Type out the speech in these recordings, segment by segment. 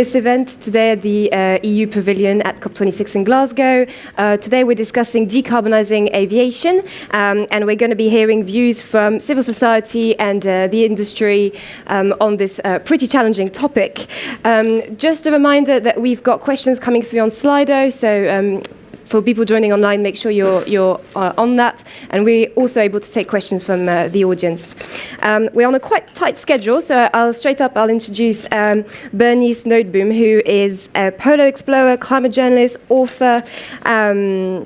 this event today at the EU Pavilion at COP26 in Glasgow. Today we're discussing decarbonising aviation, and we're going to be hearing views from civil society and the industry on this pretty challenging topic. Just a reminder that we've got questions coming through on Slido, so for people joining online, make sure you're on that. And we're also able to take questions from the audience. We're on a quite tight schedule, so I'll introduce Bernice Nootboom, who is a polo explorer, climate journalist, author, and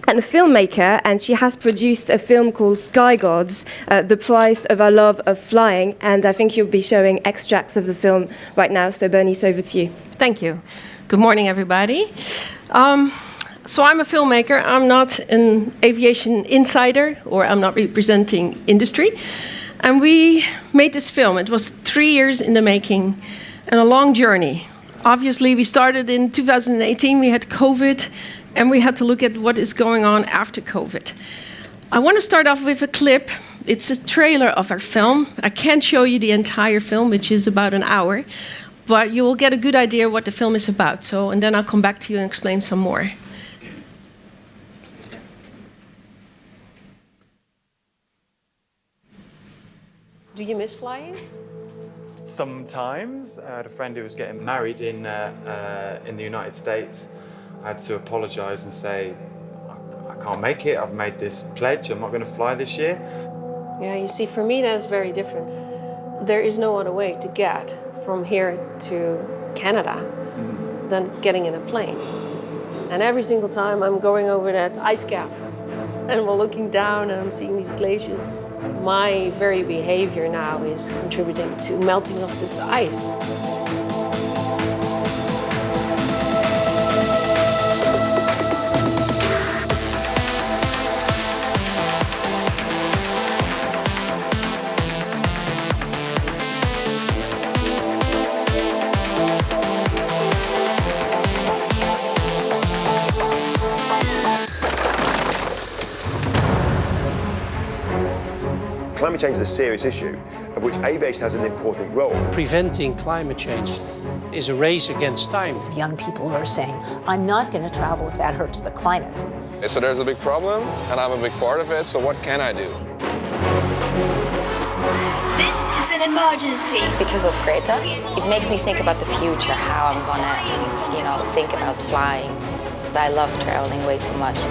a filmmaker, and she has produced a film called Sky Gods, The Price of Our Love of Flying, and I think you'll be showing extracts of the film right now. So Bernice, over to you. Thank you. Good morning, everybody. So I'm a filmmaker. I'm not an aviation insider, or I'm not representing industry. And we made this film. It was 3 years in the making and a long journey. Obviously, we started in 2018. We had COVID, and we had to look at what is going on after COVID. I want to start off with a clip. It's a trailer of our film. I can't show you the entire film, which is about an hour, but you will get a good idea what the film is about. So, and then I'll come back to you and explain some more. Do you miss flying? Sometimes. I had a friend who was getting married in the United States. I had to apologise and say, I can't make it. I've made this pledge. I'm not going to fly this year. Yeah, you see, for me that's very different. There is no other way to get from here to Canada than getting in a plane. And every single time I'm going over that ice cap and we're looking down and I'm seeing these glaciers, my very behavior now is contributing to melting of this ice. Climate change is a serious issue, of which aviation has an important role. Preventing climate change is a race against time. Young people who are saying, I'm not going to travel if that hurts the climate. So there's a big problem, and I'm a big part of it, so what can I do? This is an emergency. Because of Greta, it makes me think about the future, how I'm gonna, think about flying. I love traveling way too much.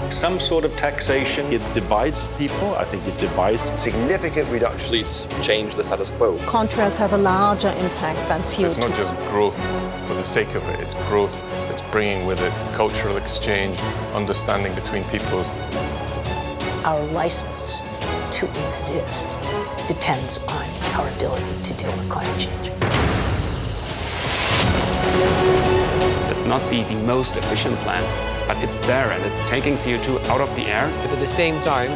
Some sort of taxation. It divides people. I think it divides significant reduction. Please change the status quo. Contrails have a larger impact than CO2. It's not just growth for the sake of it. It's growth that's bringing with it cultural exchange, understanding between peoples. Our license to exist depends on our ability to deal with climate change. It's not the most efficient plan, but it's there and it's taking CO2 out of the air. But at the same time,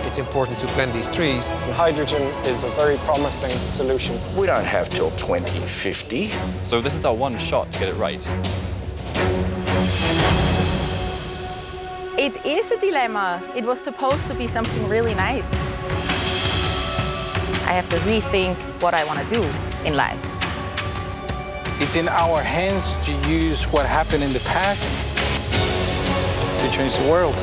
it's important to plant these trees. And hydrogen is a very promising solution. We don't have till 2050. So this is our one shot to get it right. It is a dilemma. It was supposed to be something really nice. I have to rethink what I want to do in life. It's in our hands to use what happened in the past to change the world.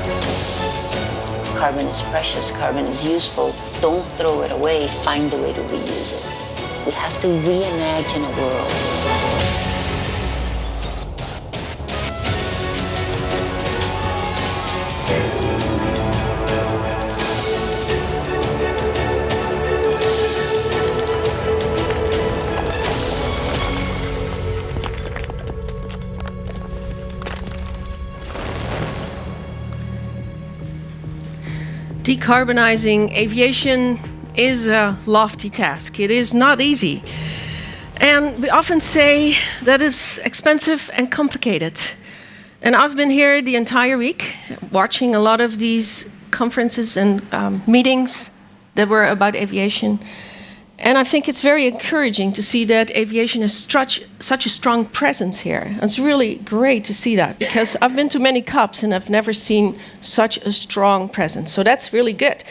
Carbon is precious, carbon is useful. Don't throw it away, find a way to reuse it. We have to reimagine a world. Decarbonizing aviation is a lofty task. It is not easy. And we often say that it's expensive and complicated. And I've been here the entire week watching a lot of these conferences and meetings that were about aviation. And I think it's very encouraging to see that aviation has such a strong presence here. It's really great to see that, because I've been to many COPs and I've never seen such a strong presence. So that's really good.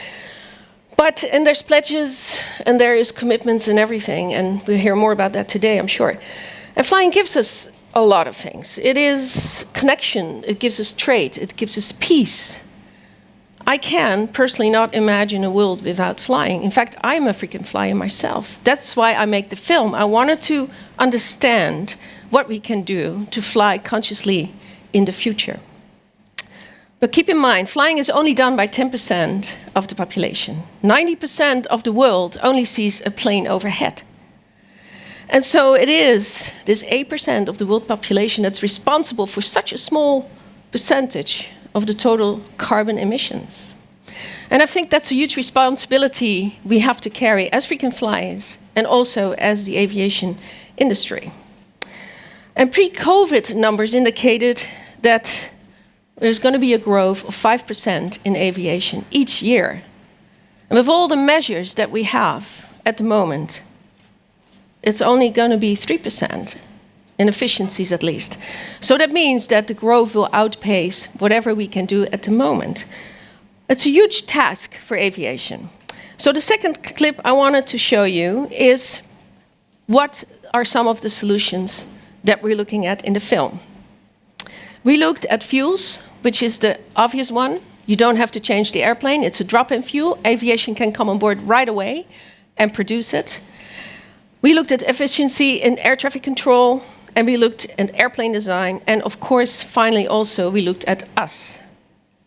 And there's pledges, and there is commitments and everything, and we'll hear more about that today, I'm sure. And flying gives us a lot of things. It is connection, it gives us trade, it gives us peace. I can personally not imagine a world without flying. In fact, I'm a frequent flyer myself. That's why I make the film. I wanted to understand what we can do to fly consciously in the future. But keep in mind, flying is only done by 10% of the population. 90% of the world only sees a plane overhead. And so it is this 8% of the world population that's responsible for such a small percentage of the total carbon emissions. And I think that's a huge responsibility we have to carry as frequent flyers and also as the aviation industry. And pre-COVID numbers indicated that there's going to be a growth of 5% in aviation each year. And with all the measures that we have at the moment, it's only going to be 3%, in efficiencies at least. So that means that the growth will outpace whatever we can do at the moment. It's a huge task for aviation. So the second clip I wanted to show you is what are some of the solutions that we're looking at in the film. We looked at fuels, which is the obvious one. You don't have to change the airplane. It's a drop-in fuel. Aviation can come on board right away and produce it. We looked at efficiency in air traffic control, and we looked at airplane design, and of course, finally also, we looked at us.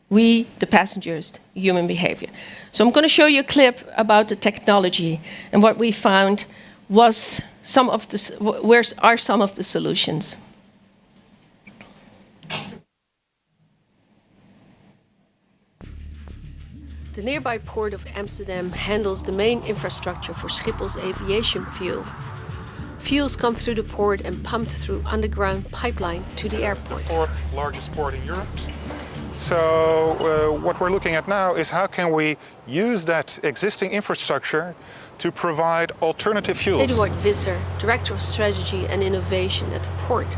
We, the passengers, human behavior. So I'm going to show you a clip about the technology, and what we found was where are some of the solutions. The nearby port of Amsterdam handles the main infrastructure for Schiphol's aviation fuel. Fuels come through the port and pumped through underground pipeline to the airport. Fourth largest port in Europe. So what we're looking at now is how can we use that existing infrastructure to provide alternative fuels. Eduard Visser, Director of Strategy and Innovation at the port,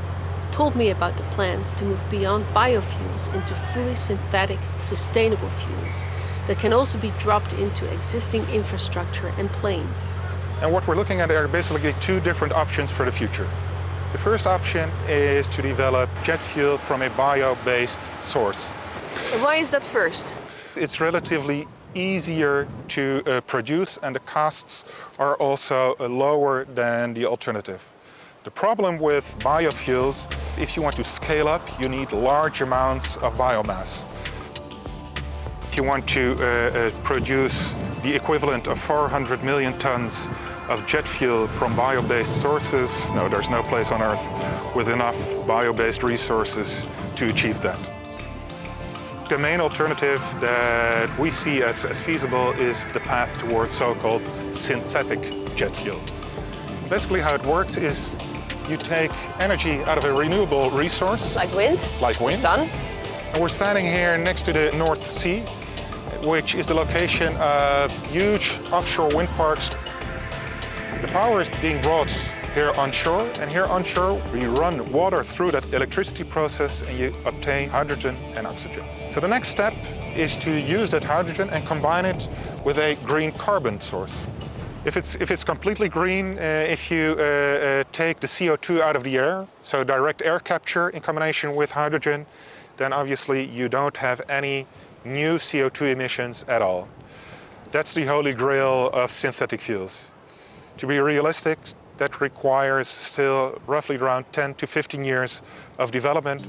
told me about the plans to move beyond biofuels into fully synthetic, sustainable fuels that can also be dropped into existing infrastructure and planes. And what we're looking at are basically two different options for the future. The first option is to develop jet fuel from a bio-based source. And why is that first? It's relatively easier to produce, and the costs are also lower than the alternative. The problem with biofuels, if you want to scale up, you need large amounts of biomass. If you want to produce the equivalent of 400 million tons of jet fuel from bio-based sources, no, there's no place on Earth with enough bio-based resources to achieve that. The main alternative that we see as feasible is the path towards so-called synthetic jet fuel. Basically how it works is you take energy out of a renewable resource. Like wind? Like wind. Sun? And we're standing here next to the North Sea, which is the location of huge offshore wind parks. The power is being brought here onshore, and here onshore we run water through that electricity process and you obtain hydrogen and oxygen. So the next step is to use that hydrogen and combine it with a green carbon source. If it's completely green, if you take the CO2 out of the air, so direct air capture in combination with hydrogen, then obviously you don't have any new CO2 emissions at all. That's the holy grail of synthetic fuels. To be realistic, that requires still roughly around 10 to 15 years of development.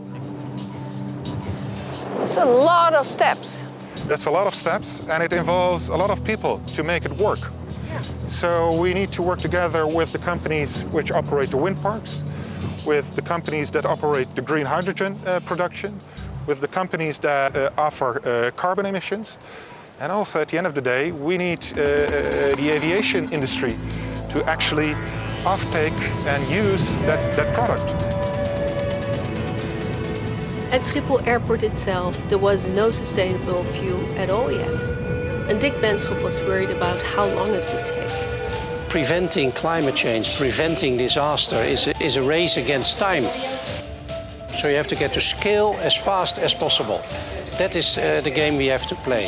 It's a lot of steps. That's a lot of steps, and it involves a lot of people to make it work. Yeah. So we need to work together with the companies which operate the wind parks, with the companies that operate the green hydrogen production, with the companies that offer carbon emissions. And also, at the end of the day, we need the aviation industry to actually offtake and use that product. At Schiphol Airport itself, there was no sustainable fuel at all yet. And Dick Benschop was worried about how long it would take. Preventing climate change, preventing disaster is a race against time. So you have to get to scale as fast as possible. That is the game we have to play.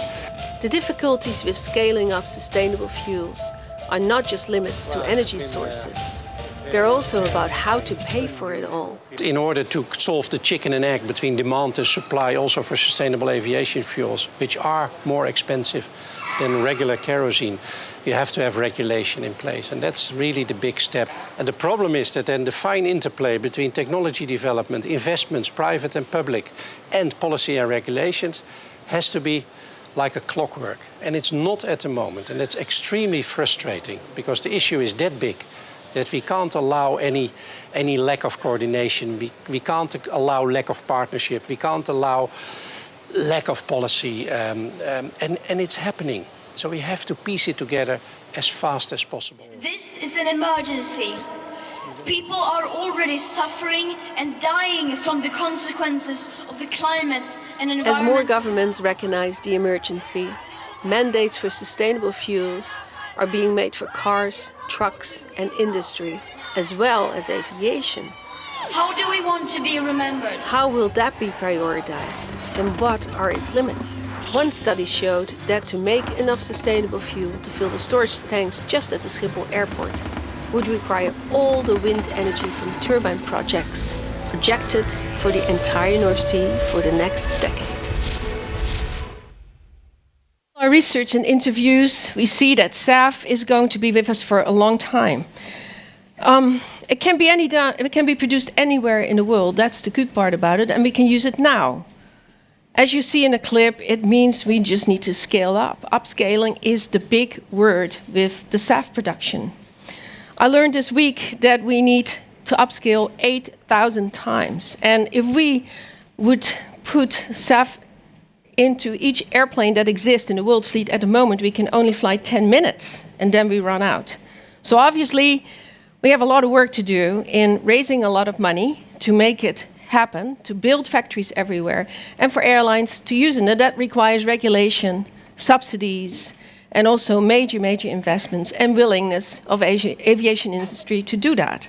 The difficulties with scaling up sustainable fuels are not just limits to energy sources. They're also about how to pay for it all. In order to solve the chicken and egg between demand and supply, also for sustainable aviation fuels, which are more expensive than regular kerosene, you have to have regulation in place. And that's really the big step. And the problem is that then the fine interplay between technology development, investments, private and public, and policy and regulations has to be like a clockwork. And it's not at the moment. And it's extremely frustrating because the issue is that big that we can't allow any lack of coordination. We can't allow lack of partnership. We can't allow lack of policy. And it's happening. So we have to piece it together as fast as possible. This is an emergency. People are already suffering and dying from the consequences of the climate and environment. As more governments recognize the emergency, mandates for sustainable fuels are being made for cars, trucks and industry, as well as aviation. How do we want to be remembered? How will that be prioritized? And what are its limits? One study showed that to make enough sustainable fuel to fill the storage tanks just at the Schiphol airport would require all the wind energy from turbine projects projected for the entire North Sea for the next decade. Our research and interviews, we see that SAF is going to be with us for a long time. It can be produced anywhere in the world. That's the good part about it, and we can use it now. As you see in the clip, it means we just need to scale up. Upscaling is the big word with the SAF production. I learned this week that we need to upscale 8,000 times. And if we would put SAF into each airplane that exists in the world fleet at the moment, we can only fly 10 minutes, and then we run out. So obviously, we have a lot of work to do in raising a lot of money to make it happen, to build factories everywhere, and for airlines to use it. And that requires regulation, subsidies, and also major investments and willingness of aviation industry to do that.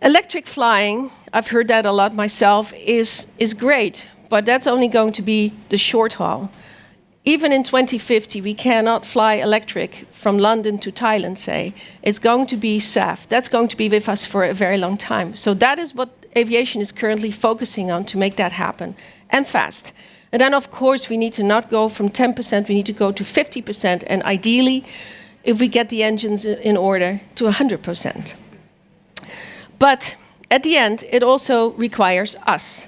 Electric flying, I've heard that a lot myself, is great, but that's only going to be the short haul. Even in 2050, we cannot fly electric from London to Thailand, say. It's going to be SAF. That's going to be with us for a very long time. So that is what aviation is currently focusing on to make that happen, and fast. And then, of course, we need to not go from 10%, we need to go to 50%, and ideally, if we get the engines in order, to 100%. But at the end, it also requires us,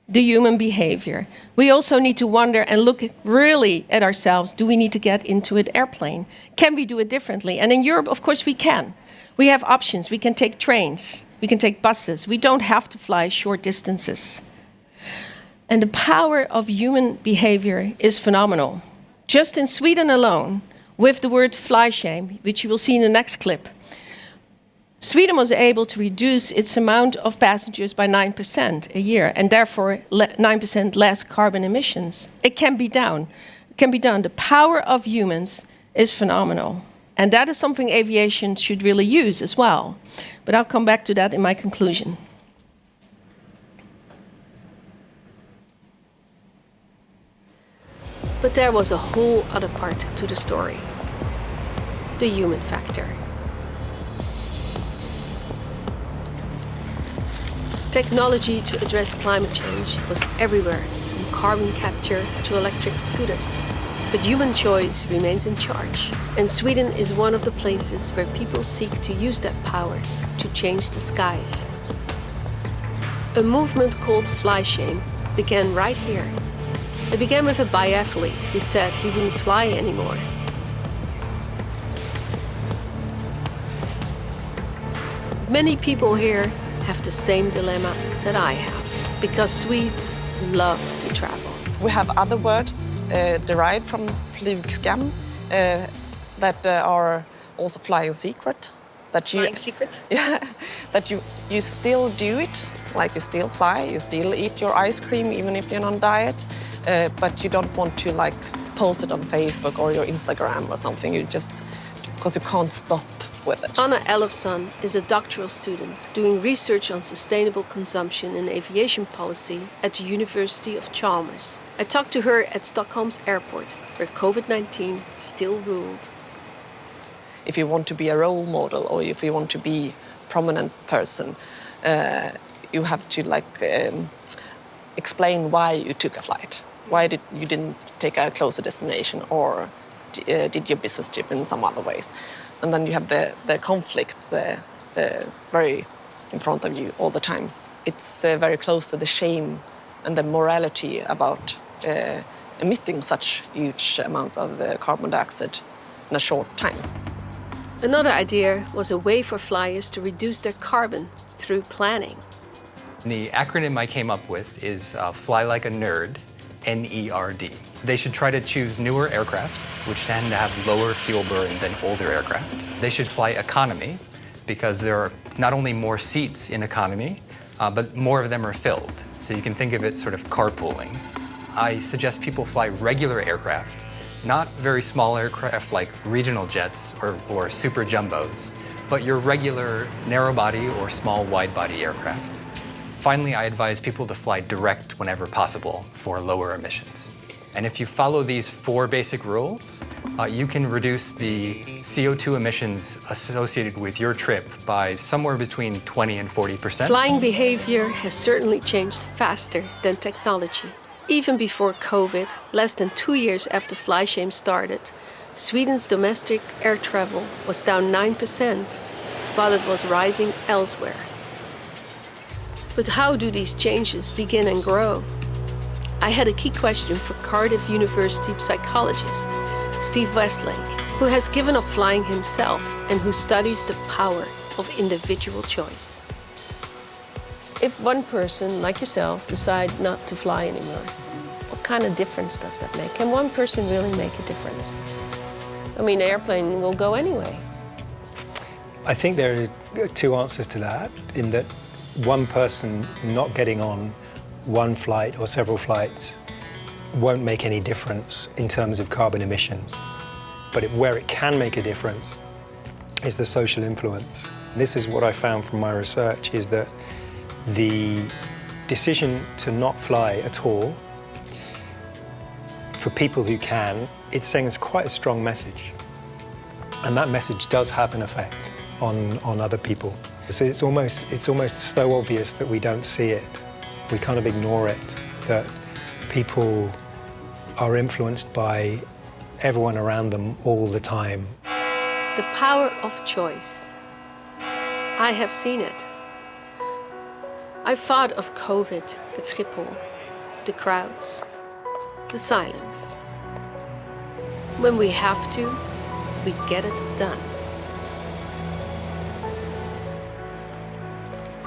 the human behavior. We also need to wonder and look really at ourselves. Do we need to get into an airplane? Can we do it differently? And in Europe, of course, we can. We have options. We can take trains. We can take buses. We don't have to fly short distances. And the power of human behavior is phenomenal. Just in Sweden alone, with the word fly shame, which you will see in the next clip, Sweden was able to reduce its amount of passengers by 9% a year, and therefore 9% less carbon emissions. It can be done. It can be done. The power of humans is phenomenal. And that is something aviation should really use as well. But I'll come back to that in my conclusion. But there was a whole other part to the story. The human factor. Technology to address climate change was everywhere, from carbon capture to electric scooters. But human choice remains in charge. And Sweden is one of the places where people seek to use that power to change the skies. A movement called Fly Shame began right here. It began with a biathlete who said he wouldn't fly anymore. Many people here have the same dilemma that I have, because Swedes love to travel. We have other words derived from flygskam that are also flying secret. Flying secret? Yeah, that you still do it, like you still fly, you still eat your ice cream even if you're on diet, but you don't want to like post it on Facebook or your Instagram or something. You just, because you can't stop with it. Anna Ellefson is a doctoral student doing research on sustainable consumption in aviation policy at the University of Chalmers. I talked to her at Stockholm's airport, where COVID-19 still ruled. If you want to be a role model or if you want to be a prominent person, you have to explain why you took a flight. Why you didn't take a closer destination or did your business trip in some other ways. And then you have the conflict very in front of you all the time. It's very close to the shame and the morality about emitting such huge amounts of carbon dioxide in a short time. Another idea was a way for flyers to reduce their carbon through planning. The acronym I came up with is Fly Like a Nerd, NERD. They should try to choose newer aircraft, which tend to have lower fuel burn than older aircraft. They should fly economy, because there are not only more seats in economy, but more of them are filled. So you can think of it sort of carpooling. I suggest people fly regular aircraft, not very small aircraft like regional jets or super jumbos, but your regular narrow body or small wide body aircraft. Finally, I advise people to fly direct whenever possible for lower emissions. And if you follow these 4 basic rules, you can reduce the CO2 emissions associated with your trip by somewhere between 20 and 40%. Flying behavior has certainly changed faster than technology. Even before COVID, less than 2 years after FlyShame started, Sweden's domestic air travel was down 9%, while it was rising elsewhere. But how do these changes begin and grow? I had a key question for Cardiff University psychologist Steve Westlake, who has given up flying himself and who studies the power of individual choice. If one person, like yourself, decide not to fly anymore, what kind of difference does that make? Can one person really make a difference? I mean, the airplane will go anyway. I think there are 2 answers to that, in that one person not getting on one flight or several flights won't make any difference in terms of carbon emissions. But where it can make a difference is the social influence. This is what I found from my research, is that the decision to not fly at all, for people who can, it sends quite a strong message. And that message does have an effect on other people. So it's almost so obvious that we don't see it. We kind of ignore it, that people are influenced by everyone around them all the time. The power of choice. I have seen it. I thought of COVID at Schiphol, the crowds, the silence. When we have to, we get it done.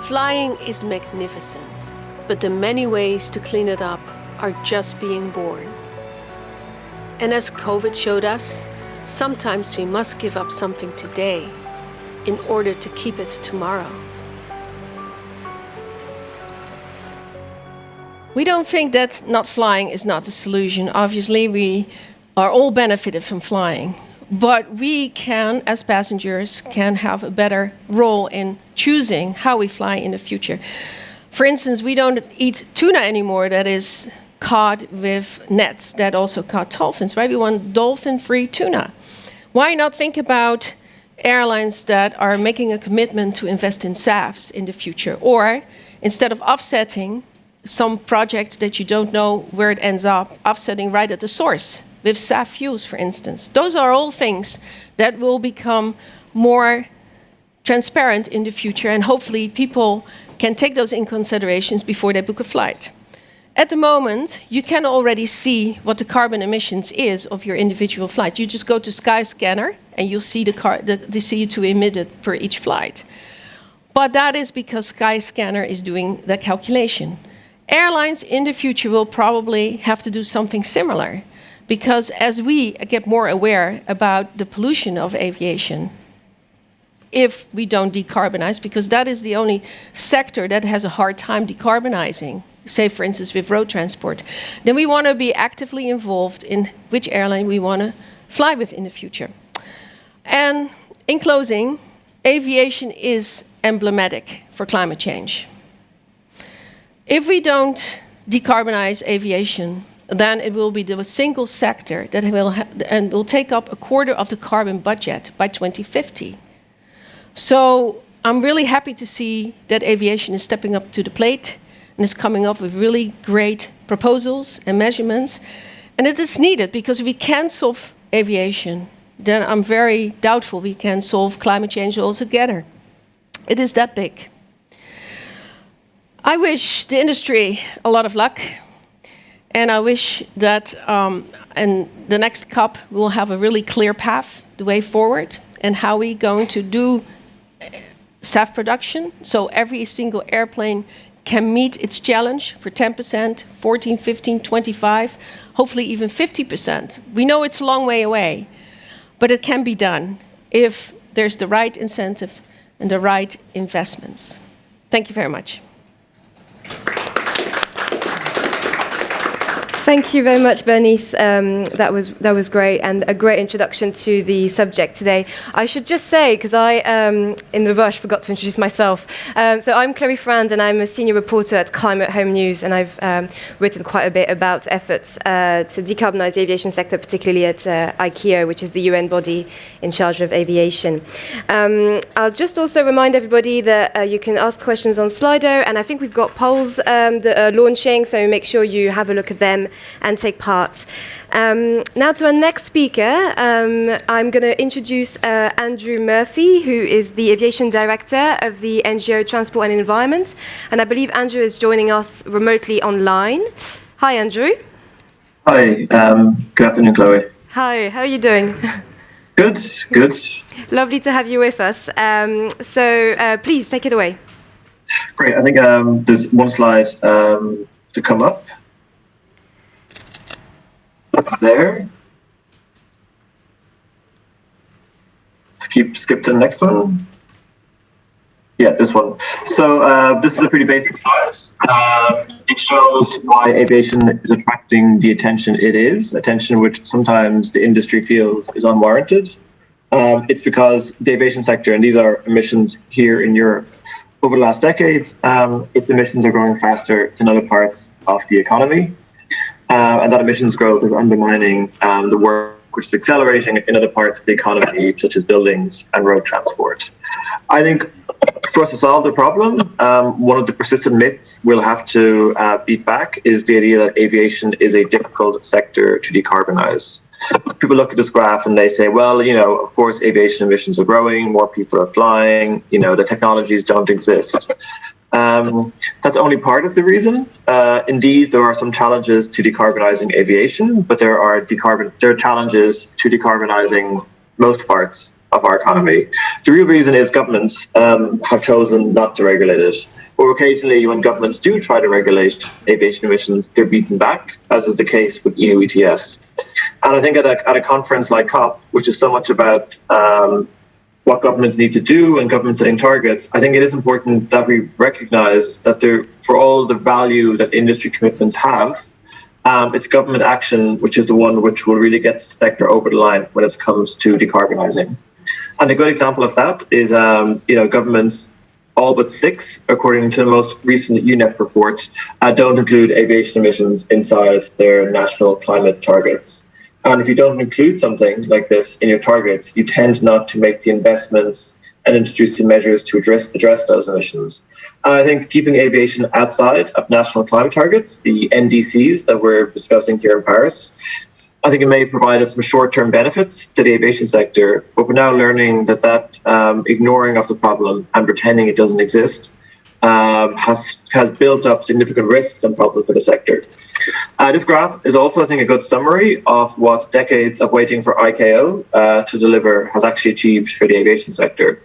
Flying is magnificent, but the many ways to clean it up are just being born. And as COVID showed us, sometimes we must give up something today in order to keep it tomorrow. We don't think that not flying is not a solution. Obviously, we are all benefited from flying. But we can, as passengers, can have a better role in choosing how we fly in the future. For instance, we don't eat tuna anymore that is caught with nets that also caught dolphins, right? We want dolphin-free tuna. Why not think about airlines that are making a commitment to invest in SAFs in the future? Or instead of offsetting some project that you don't know where it ends up, offsetting right at the source with SAF fuels, for instance. Those are all things that will become more transparent in the future, and hopefully people can take those in considerations before they book a flight. At the moment, you can already see what the carbon emissions is of your individual flight. You just go to Skyscanner and you'll see the CO2 emitted per each flight. But that is because Skyscanner is doing the calculation. Airlines in the future will probably have to do something similar, because as we get more aware about the pollution of aviation, if we don't decarbonize, because that is the only sector that has a hard time decarbonizing, say for instance with road transport, then we want to be actively involved in which airline we want to fly with in the future. And in closing, aviation is emblematic for climate change. If we don't decarbonize aviation, then it will be the single sector that will take up a quarter of the carbon budget by 2050. So I'm really happy to see that aviation is stepping up to the plate and is coming up with really great proposals and measurements. And it is needed, because if we can't solve aviation, then I'm very doubtful we can solve climate change altogether. It is that big. I wish the industry a lot of luck. And I wish that in the next COP we'll have a really clear path, the way forward, and how we're going to do SAF production, so every single airplane can meet its challenge for 10%, 14, 15, 25, hopefully even 50%. We know it's a long way away, but it can be done if there's the right incentive and the right investments. Thank you very much. Thank you very much, Bernice. That was great, and a great introduction to the subject today. I should just say, because I, in the rush, forgot to introduce myself. So I'm Chloe Frand, and I'm a senior reporter at Climate Home News, and I've written quite a bit about efforts to decarbonise the aviation sector, particularly at ICAO, which is the UN body in charge of aviation. I'll just also remind everybody that you can ask questions on Slido, and I think we've got polls that are launching, so make sure you have a look at them and take part. Now to our next speaker, I'm going to introduce Andrew Murphy, who is the Aviation Director of the NGO Transport and Environment. And I believe Andrew is joining us remotely online. Hi, Andrew. Hi, good afternoon, Chloe. Hi, how are you doing? Good. Lovely to have you with us. So please take it away. Great, I think there's one slide to come up. That's there. Skip to the next one. Yeah, this one. So this is a pretty basic slide. It shows why aviation is attracting the attention it is, attention which sometimes the industry feels is unwarranted. It's because the aviation sector, and these are emissions here in Europe, over the last decades, its emissions are growing faster than other parts of the economy. And that emissions growth is undermining the work which is accelerating in other parts of the economy, such as buildings and road transport. I think for us to solve the problem, one of the persistent myths we'll have to beat back is the idea that aviation is a difficult sector to decarbonize. People look at this graph and they say, well, you know, of course, aviation emissions are growing, more people are flying, you know, the technologies don't exist. That's only part of the reason. Indeed, there are some challenges to decarbonizing aviation, but there are challenges to decarbonizing most parts of our economy. The real reason is governments have chosen not to regulate it. Or occasionally, when governments do try to regulate aviation emissions, they're beaten back, as is the case with EU ETS. And I think at a conference like COP, which is so much about what governments need to do and government setting targets, I think it is important that we recognize that for all the value that industry commitments have, it's government action which is the one which will really get the sector over the line when it comes to decarbonizing. And a good example of that is, governments, all but 6, according to the most recent UNEP report, don't include aviation emissions inside their national climate targets. And if you don't include something like this in your targets, you tend not to make the investments and introduce the measures to address those emissions. And I think keeping aviation outside of national climate targets, the NDCs that we're discussing here in Paris, I think it may provide some short-term benefits to the aviation sector, but we're now learning that ignoring of the problem and pretending it doesn't exist has built up significant risks and problems for the sector. This graph is also, I think, a good summary of what decades of waiting for ICAO to deliver has actually achieved for the aviation sector.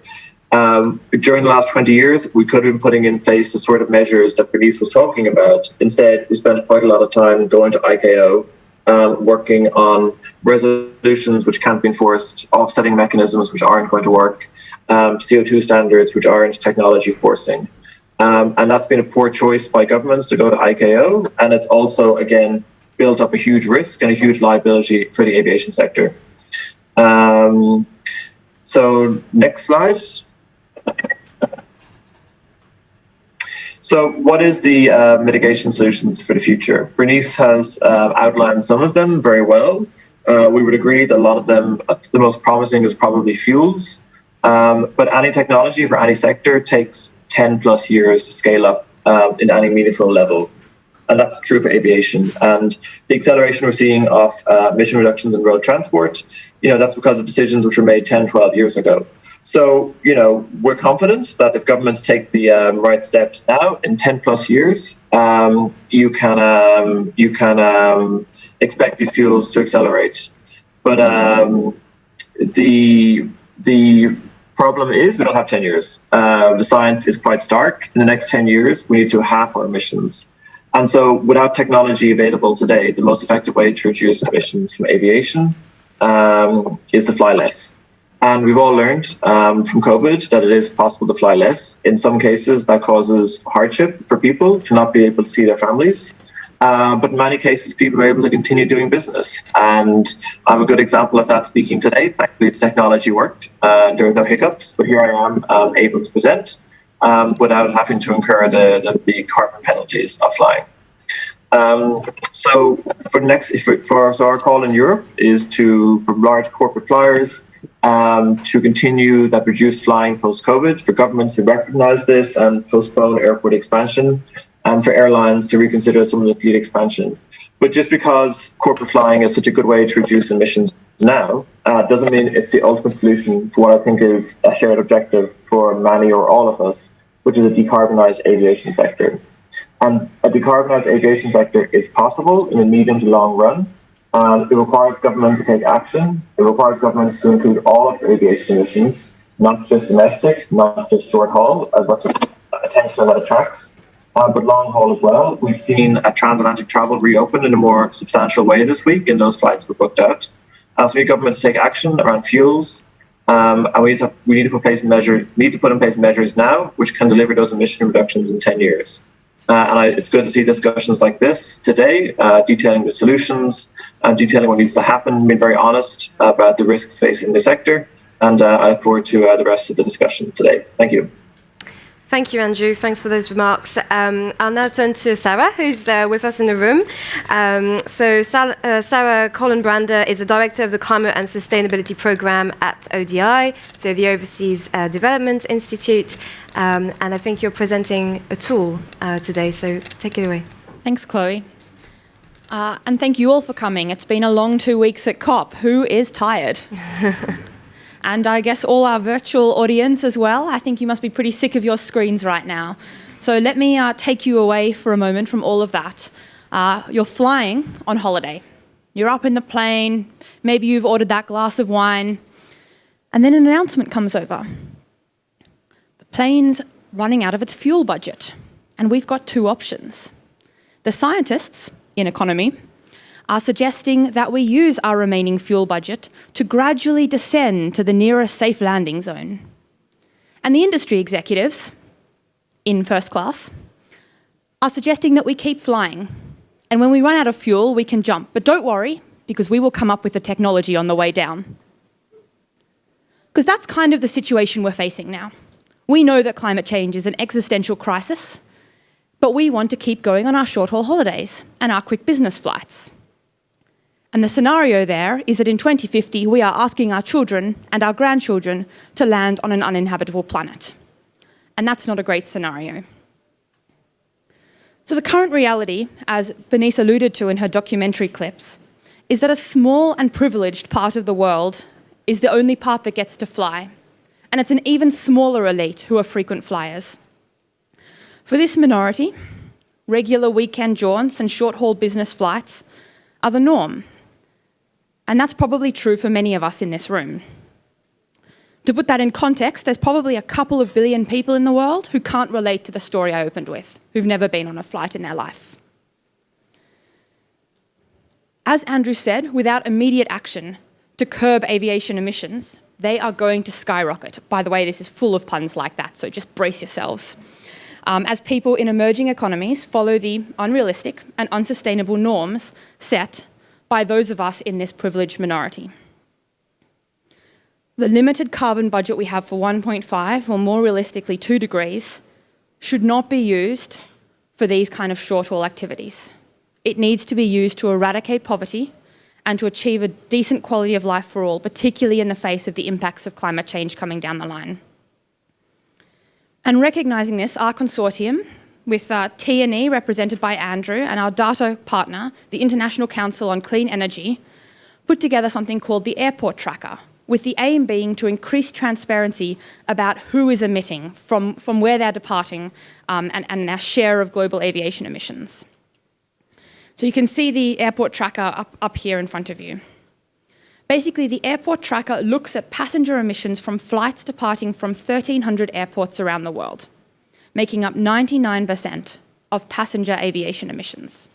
During the last 20 years, we could have been putting in place the sort of measures that Bernice was talking about. Instead, we spent quite a lot of time going to ICAO, working on resolutions which can't be enforced, offsetting mechanisms which aren't going to work, CO2 standards which aren't technology forcing. And that's been a poor choice by governments to go to ICAO, and it's also, again, built up a huge risk and a huge liability for the aviation sector. So next slide. So what is the mitigation solutions for the future? Bernice has outlined some of them very well. We would agree that a lot of them, the most promising is probably fuels. But any technology for any sector takes 10 plus years to scale up in any meaningful level. And that's true for aviation. And the acceleration we're seeing of emission reductions in road transport, that's because of decisions which were made 10, 12 years ago. So, we're confident that if governments take the right steps now, in 10 plus years, you can expect these fuels to accelerate. But the problem is we don't have 10 years. The science is quite stark. In the next 10 years, we need to halve our emissions. And so without technology available today, the most effective way to reduce emissions from aviation is to fly less. And we've all learned from COVID that it is possible to fly less. In some cases, that causes hardship for people to not be able to see their families. But in many cases, people are able to continue doing business. And I'm a good example of that speaking today. Thankfully, the technology worked. There were no hiccups, but here I am able to present without having to incur the carbon penalties of flying. So our call in Europe is for large corporate flyers to continue that reduced flying post-COVID, for governments to recognize this and postpone airport expansion, and for airlines to reconsider some of the fleet expansion. But just because corporate flying is such a good way to reduce emissions now, doesn't mean it's the ultimate solution for what I think is a shared objective for many or all of us, which is a decarbonised aviation sector. And a decarbonised aviation sector is possible in the medium to long run. It requires governments to take action. It requires governments to include all of their aviation emissions, not just domestic, not just short haul, as much attention that attracts, but long haul as well. We've seen transatlantic travel reopen in a more substantial way this week, and those flights were booked out. So we need governments to take action around fuels, and we need to put in place measures now which can deliver those emission reductions in 10 years. It's good to see discussions like this today, detailing the solutions, detailing what needs to happen, being very honest about the risks facing the sector. And I look forward to the rest of the discussion today. Thank you. Thank you, Andrew. Thanks for those remarks. I'll now turn to Sarah, who's with us in the room. Sarah Colin is the Director of the Climate and Sustainability Programme at ODI, so the Overseas Development Institute. And I think you're presenting a tool today, so take it away. Thanks, Chloe. And thank you all for coming. It's been a long 2 weeks at COP. Who is tired? And I guess all our virtual audience as well. I think you must be pretty sick of your screens right now. So let me take you away for a moment from all of that. You're flying on holiday. You're up in the plane. Maybe you've ordered that glass of wine. And then an announcement comes over. The plane's running out of its fuel budget. And we've got two options. The scientists in economy are suggesting that we use our remaining fuel budget to gradually descend to the nearest safe landing zone. And the industry executives, in first class, are suggesting that we keep flying. And when we run out of fuel, we can jump. But don't worry, because we will come up with the technology on the way down. Because that's kind of the situation we're facing now. We know that climate change is an existential crisis, but we want to keep going on our short-haul holidays and our quick business flights. And the scenario there is that in 2050, we are asking our children and our grandchildren to land on an uninhabitable planet. And that's not a great scenario. So the current reality, as Bernice alluded to in her documentary clips, is that a small and privileged part of the world is the only part that gets to fly. And it's an even smaller elite who are frequent flyers. For this minority, regular weekend jaunts and short-haul business flights are the norm. And that's probably true for many of us in this room. To put that in context, there's probably a couple of billion people in the world who can't relate to the story I opened with, who've never been on a flight in their life. As Andrew said, without immediate action to curb aviation emissions, they are going to skyrocket. By the way, this is full of puns like that, so just brace yourselves. As people in emerging economies follow the unrealistic and unsustainable norms set by those of us in this privileged minority. The limited carbon budget we have for 1.5, or more realistically 2 degrees, should not be used for these kind of short-haul activities. It needs to be used to eradicate poverty and to achieve a decent quality of life for all, particularly in the face of the impacts of climate change coming down the line. And recognising this, our consortium, with T&E represented by Andrew and our data partner, the International Council on Clean Energy, put together something called the Airport Tracker, with the aim being to increase transparency about who is emitting from where they're departing and their share of global aviation emissions. So you can see the Airport Tracker up here in front of you. Basically, the Airport Tracker looks at passenger emissions from flights departing from 1,300 airports around the world, making up 99% of passenger aviation emissions.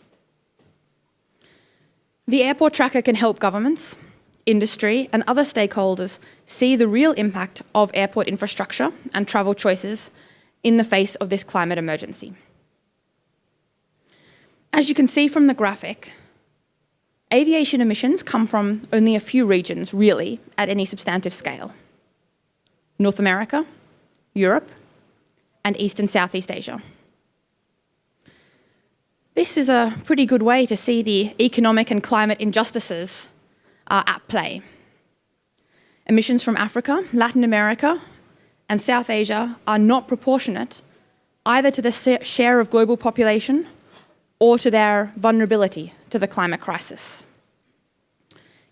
The Airport Tracker can help governments, industry, and other stakeholders see the real impact of airport infrastructure and travel choices in the face of this climate emergency. As you can see from the graphic, aviation emissions come from only a few regions, really, at any substantive scale. North America, Europe, and East and Southeast Asia. This is a pretty good way to see the economic and climate injustices are at play. Emissions from Africa, Latin America, and South Asia are not proportionate either to the share of global population or to their vulnerability to the climate crisis.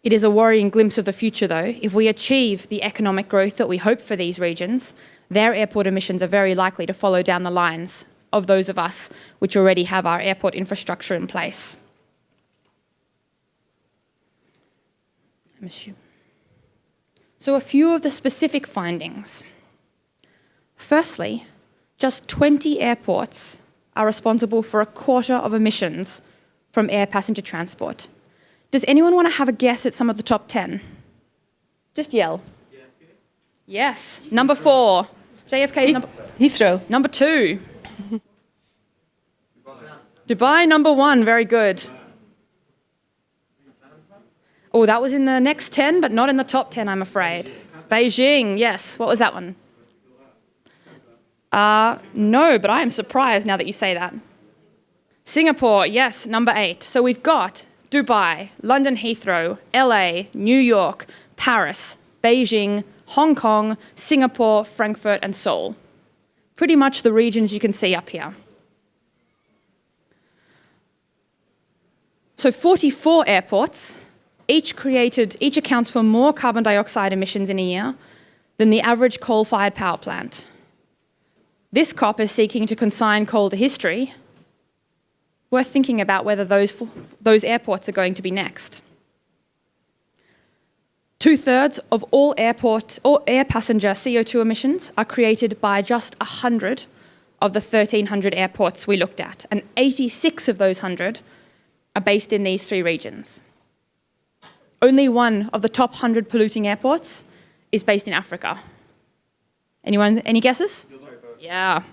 It is a worrying glimpse of the future, though. If we achieve the economic growth that we hope for these regions, their airport emissions are very likely to follow down the lines of those of us which already have our airport infrastructure in place. So a few of the specific findings. Firstly, just 20 airports are responsible for a quarter of emissions from air passenger transport. Does anyone want to have a guess at some of the top 10? Just yell. Yes. Number 4. JFK. Heathrow. Number 2. Dubai, number 1. Very good. Oh, that was in the next 10, but not in the top 10, I'm afraid. Beijing, yes. What was that one? No, but I am surprised now that you say that. Singapore, yes, number 8. So we've got Dubai, London Heathrow, LA, New York, Paris, Beijing, Hong Kong, Singapore, Frankfurt, and Seoul. Pretty much the regions you can see up here. So 44 airports, each accounts for more carbon dioxide emissions in a year than the average coal-fired power plant. This COP is seeking to consign coal to history. Worth thinking about whether those airports are going to be next. 2/3 of all air passenger CO2 emissions are created by just 100 of the 1,300 airports we looked at, and 86 of those 100 are based in these 3 regions. Only one of the top 100 polluting airports is based in Africa. Anyone, any guesses? Yeah.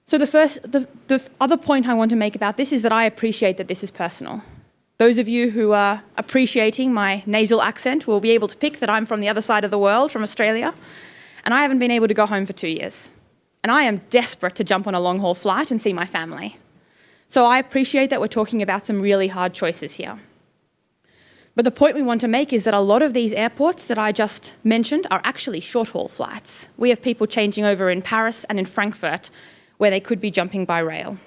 So the other point I want to make about this is that I appreciate that this is personal. Those of you who are appreciating my nasal accent will be able to pick that I'm from the other side of the world, from Australia, and I haven't been able to go home for 2 years. And I am desperate to jump on a long-haul flight and see my family. So I appreciate that we're talking about some really hard choices here. But the point we want to make is that a lot of these airports that I just mentioned are actually short-haul flights. We have people changing over in Paris and in Frankfurt where they could be jumping by rail.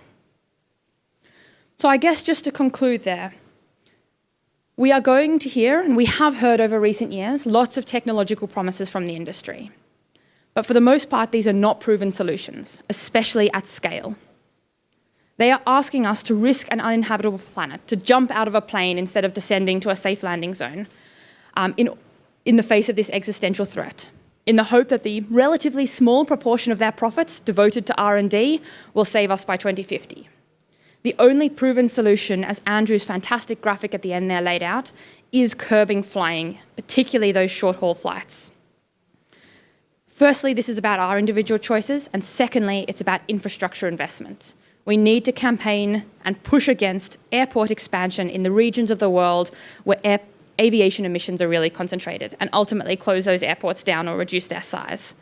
So I guess just to conclude there, we are going to hear, and we have heard over recent years, lots of technological promises from the industry. But for the most part, these are not proven solutions, especially at scale. They are asking us to risk an uninhabitable planet, to jump out of a plane instead of descending to a safe landing zone in the face of this existential threat, in the hope that the relatively small proportion of their profits devoted to R&D will save us by 2050. The only proven solution, as Andrew's fantastic graphic at the end there laid out, is curbing flying, particularly those short-haul flights. Firstly, this is about our individual choices, and secondly, it's about infrastructure investment. We need to campaign and push against airport expansion in the regions of the world where aviation emissions are really concentrated and ultimately close those airports down or reduce their size.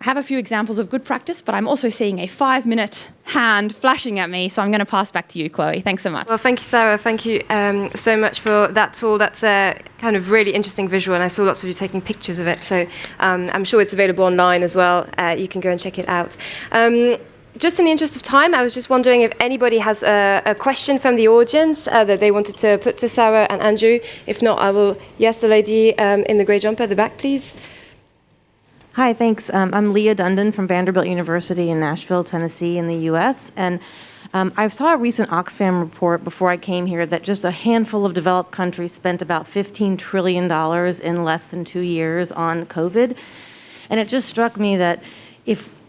I have a few examples of good practice, but I'm also seeing a 5-minute hand flashing at me, so I'm going to pass back to you, Chloe. Thanks so much. Well, thank you, Sarah. Thank you so much for that tool. That's a kind of really interesting visual, and I saw lots of you taking pictures of it, so I'm sure it's available online as well. You can go and check it out. Just in the interest of time, I was just wondering if anybody has a question from the audience that they wanted to put to Sarah and Andrew. If not, I will. Yes, the lady in the grey jumper at the back, please. Hi, thanks. I'm Leah Dundon from Vanderbilt University in Nashville, Tennessee in the U.S. And I saw a recent Oxfam report before I came here that just a handful of developed countries spent about $15 trillion in less than 2 years on COVID. And it just struck me that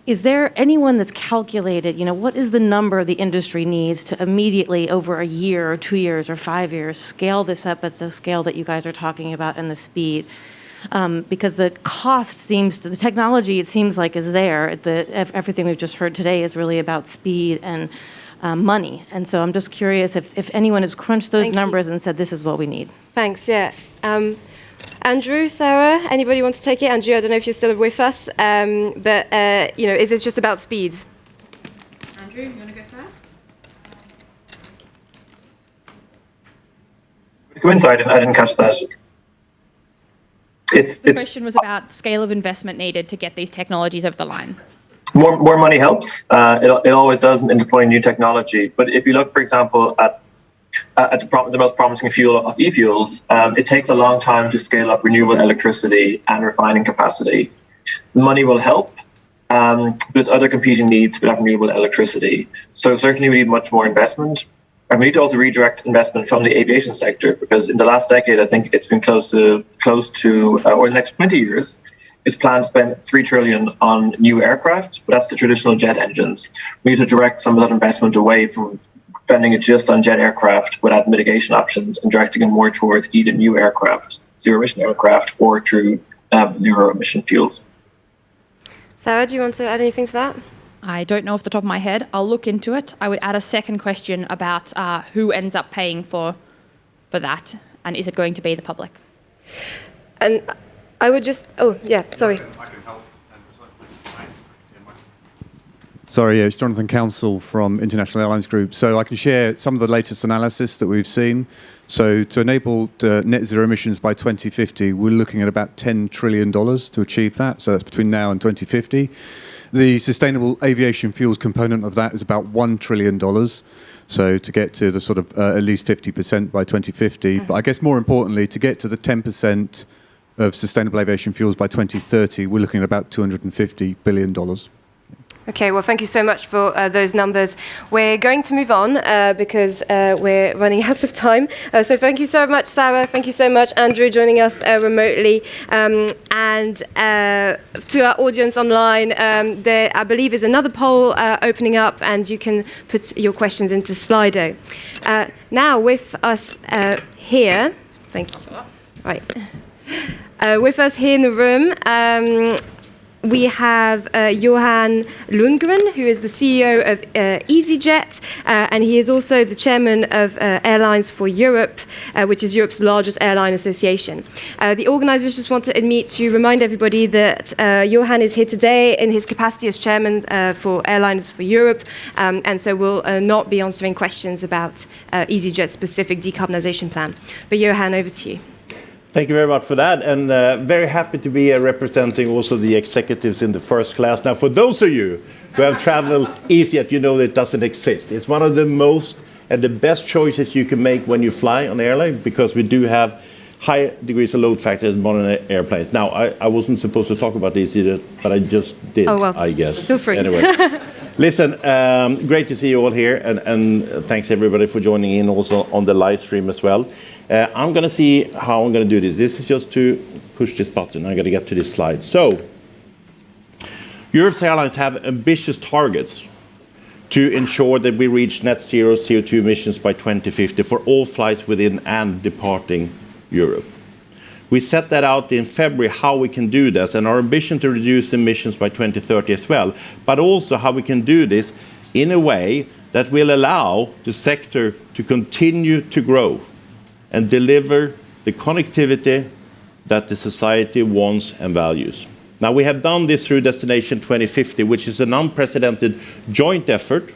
is there anyone that's calculated, what is the number the industry needs to immediately, over a year or 2 years or 5 years, scale this up at the scale that you guys are talking about and the speed? Because the cost the technology, it seems like, is there. Everything we've just heard today is really about speed and money. And so I'm just curious if anyone has crunched those numbers and said, this is what we need. Thanks, yeah. Andrew, Sarah, anybody want to take it? Andrew, I don't know if you're still with us, but is this just about speed? Andrew, you want to go first? Go inside, I didn't catch that. The question was about scale of investment needed to get these technologies over the line. More money helps. It always does in deploying new technology. But if you look, for example, at the most promising fuel of e-fuels, it takes a long time to scale up renewable electricity and refining capacity. Money will help, but there's other competing needs for that renewable electricity. So certainly we need much more investment. And we need to also redirect investment from the aviation sector, because in the last decade, I think it's been close to, or the next 20 years, is planned to spend $3 trillion on new aircraft, but that's the traditional jet engines. We need to direct some of that investment away from spending it just on jet aircraft without mitigation options and directing it more towards either new aircraft, zero-emission aircraft, or through zero-emission fuels. Sarah, do you want to add anything to that? I don't know off the top of my head. I'll look into it. I would add a second question about who ends up paying for that, and is it going to be the public? And I would just... Oh, yeah, sorry. Sorry, it's Jonathan Council from International Airlines Group. So I can share some of the latest analysis that we've seen. So to enable net zero emissions by 2050, we're looking at about $10 trillion to achieve that. So that's between now and 2050. The sustainable aviation fuels component of that is about $1 trillion. So to get to the sort of at least 50% by 2050. But I guess more importantly, to get to the 10% of sustainable aviation fuels by 2030, we're looking at about $250 billion. Okay, well, thank you so much for those numbers. We're going to move on because we're running out of time. So thank you so much, Sarah. Thank you so much, Andrew, joining us remotely. And to our audience online, there, I believe, is another poll opening up, and you can put your questions into Slido. Now, with us here, thank you. Right. With us here in the room, we have Johann Lundgren, who is the CEO of EasyJet, and he is also the chairman of Airlines for Europe, which is Europe's largest airline association. The organizers just wanted me to remind everybody that Johann is here today in his capacity as chairman for Airlines for Europe, and so will not be answering questions about EasyJet's specific decarbonisation plan. But Johann, over to you. Thank you very much for that, and very happy to be representing also the executives in the first class. Now, for those of you who have traveled EasyJet, you know that it doesn't exist. It's one of the most and the best choices you can make when you fly on airline, because we do have high degrees of load factors on modern airplanes. Now, I wasn't supposed to talk about EasyJet, but I just did, I guess. Feel free. Anyway, listen, great to see you all here, and thanks everybody for joining in also on the live stream as well. I'm going to see how I'm going to do this. This is just to push this button. I'm going to get to this slide. So, Europe's airlines have ambitious targets to ensure that we reach net zero CO2 emissions by 2050 for all flights within and departing Europe. We set that out in February, how we can do this, and our ambition to reduce emissions by 2030 as well, but also how we can do this in a way that will allow the sector to continue to grow and deliver the connectivity that the society wants and values. Now, we have done this through Destination 2050, which is an unprecedented joint effort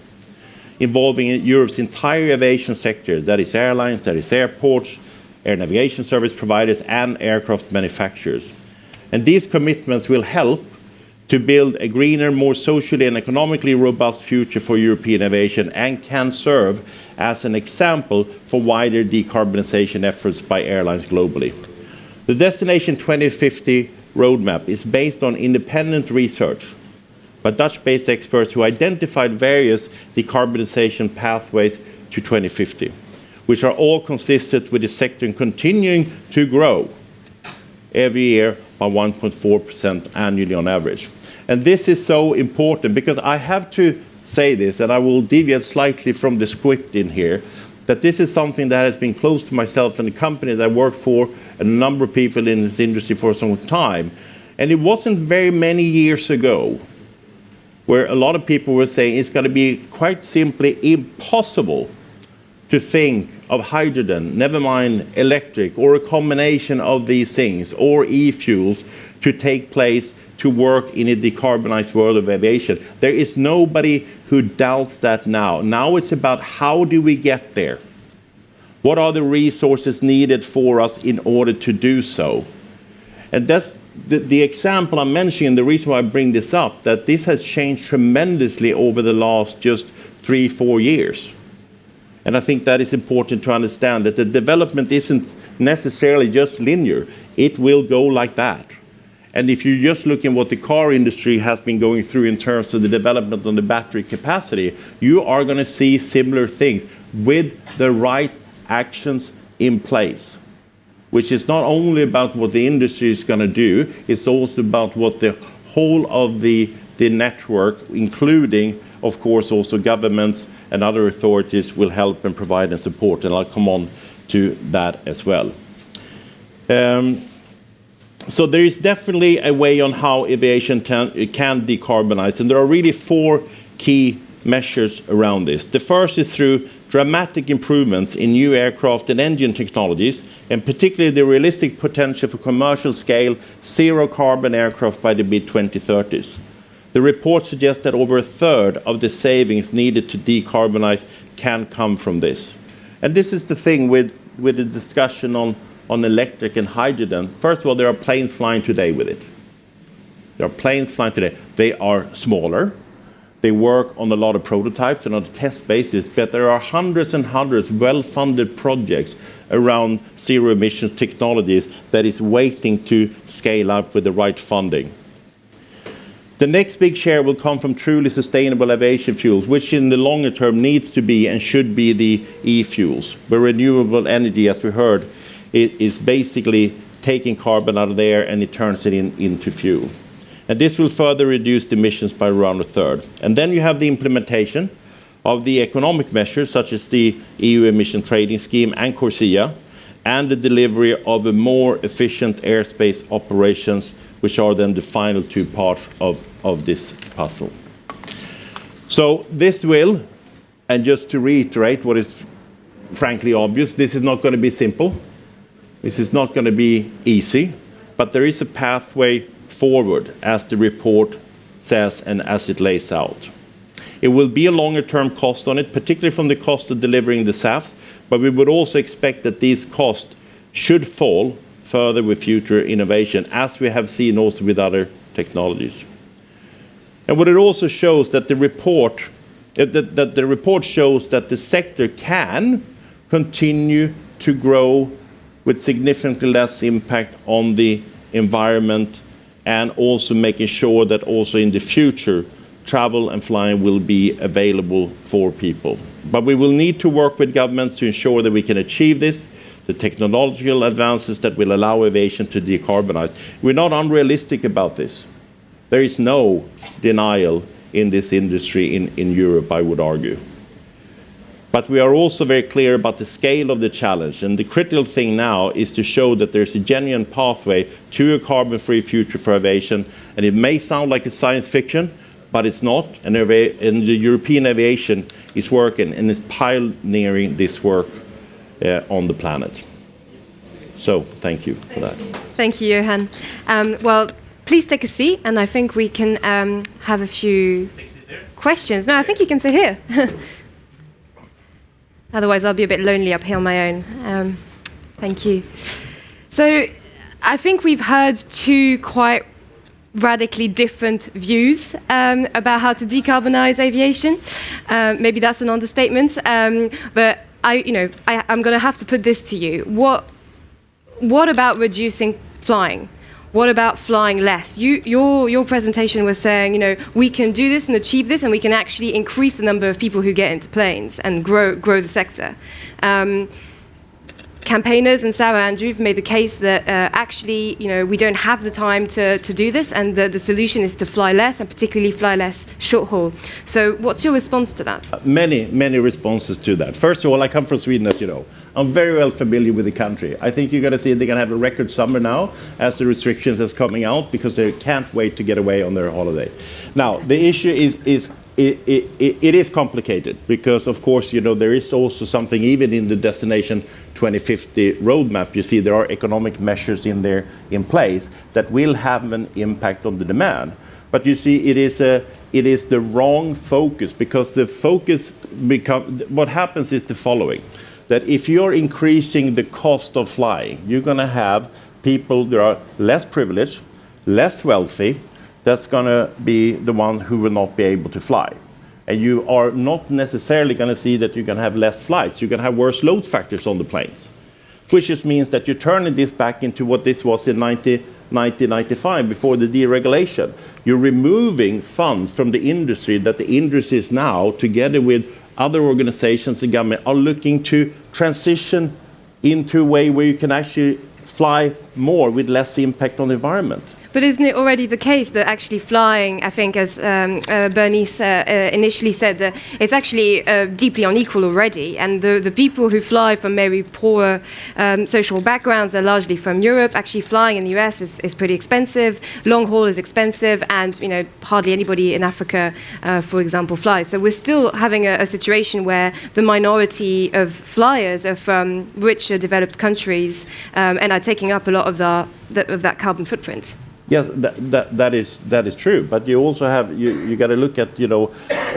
involving Europe's entire aviation sector, that is airlines, that is airports, air navigation service providers, and aircraft manufacturers. And these commitments will help to build a greener, more socially and economically robust future for European aviation and can serve as an example for wider decarbonization efforts by airlines globally. The Destination 2050 roadmap is based on independent research by Dutch-based experts who identified various decarbonization pathways to 2050, which are all consistent with the sector continuing to grow every year by 1.4% annually on average. And this is so important because I have to say this, and I will deviate slightly from the script in here, that this is something that has been close to myself and the company that I work for and a number of people in this industry for some time. And it wasn't very many years ago where a lot of people were saying it's going to be quite simply impossible to think of hydrogen, never mind electric, or a combination of these things, or e-fuels, to take place to work in a decarbonized world of aviation. There is nobody who doubts that now. Now it's about how do we get there? What are the resources needed for us in order to do so? And that's the example I'm mentioning, the reason why I bring this up, that this has changed tremendously over the last just 3-4 years. And I think that is important to understand, that the development isn't necessarily just linear. It will go like that. And if you just look at what the car industry has been going through in terms of the development on the battery capacity, you are going to see similar things with the right actions in place, which is not only about what the industry is going to do, it's also about what the whole of the network, including, of course, also governments and other authorities, will help and provide and support. And I'll come on to that as well. So there is definitely a way on how aviation can decarbonize, and there are really 4 key measures around this. The first is through dramatic improvements in new aircraft and engine technologies, and particularly the realistic potential for commercial scale zero carbon aircraft by the mid-2030s. The report suggests that over 1/3 of the savings needed to decarbonize can come from this. And this is the thing with the discussion on electric and hydrogen. First of all, there are planes flying today with it. There are planes flying today. They are smaller. They work on a lot of prototypes and on a test basis, but there are hundreds and hundreds of well-funded projects around zero emissions technologies that is waiting to scale up with the right funding. The next big share will come from truly sustainable aviation fuels, which in the longer term needs to be and should be the e-fuels, where renewable energy, as we heard, is basically taking carbon out of the air and it turns it into fuel. And this will further reduce the emissions by around 1/3. And then you have the implementation of the economic measures, such as the EU Emission Trading Scheme and CORSIA, and the delivery of a more efficient airspace operations, which are then the final 2 parts of this puzzle. So this will, and just to reiterate what is frankly obvious, this is not going to be simple. This is not going to be easy, but there is a pathway forward, as the report says and as it lays out. It will be a longer-term cost on it, particularly from the cost of delivering the SAFs, but we would also expect that these costs should fall further with future innovation, as we have seen also with other technologies. And what it also shows that the report shows that the sector can continue to grow with significantly less impact on the environment, and also making sure that also in the future, travel and flying will be available for people. But we will need to work with governments to ensure that we can achieve this, the technological advances that will allow aviation to decarbonize. We're not unrealistic about this. There is no denial in this industry in Europe, I would argue. But we are also very clear about the scale of the challenge. And the critical thing now is to show that there's a genuine pathway to a carbon-free future for aviation. And it may sound like it's science fiction, but it's not. And the European aviation is working and is pioneering this work on the planet. So thank you for that. Thank you, Johann. Well, please take a seat, and I think we can have a few questions. No, I think you can sit here. Otherwise, I'll be a bit lonely up here on my own. Thank you. So I think we've heard two quite radically different views about how to decarbonize aviation. Maybe that's an understatement, but I'm going to have to put this to you. What about reducing flying? What about flying less? Your presentation was saying, we can do this and achieve this, and we can actually increase the number of people who get into planes and grow the sector. Campaigners and Sarah Andrew have made the case that actually, we don't have the time to do this, and the solution is to fly less, and particularly fly less short haul. So what's your response to that? Many responses to that. First of all, I come from Sweden, as you know. I'm very well familiar with the country. I think you're going to see they're going to have a record summer now as the restrictions is coming out, because they can't wait to get away on their holiday. Now, the issue is it is complicated, because of course, there is also something, even in the Destination 2050 roadmap, you see there are economic measures in there in place that will have an impact on the demand. But you see, it is the wrong focus, because the focus what happens is the following, that if you're increasing the cost of flying, you're going to have people that are less privileged, less wealthy, that's going to be the one who will not be able to fly. And you are not necessarily going to see that you're going to have less flights. You're going to have worse load factors on the planes, which just means that you're turning this back into what this was in 1995, before the deregulation. You're removing funds from the industry that the industry is now, together with other organizations and government, are looking to transition into a way where you can actually fly more with less impact on the environment. But isn't it already the case that actually flying, I think, as Bernice initially said, that it's actually deeply unequal already, and the people who fly from maybe poor social backgrounds are largely from Europe. Actually, flying in the US is pretty expensive. Long haul is expensive, and hardly anybody in Africa, for example, flies. So we're still having a situation where the minority of flyers are from richer, developed countries, and are taking up a lot of that carbon footprint. Yes, that is true. But you also have you got to look at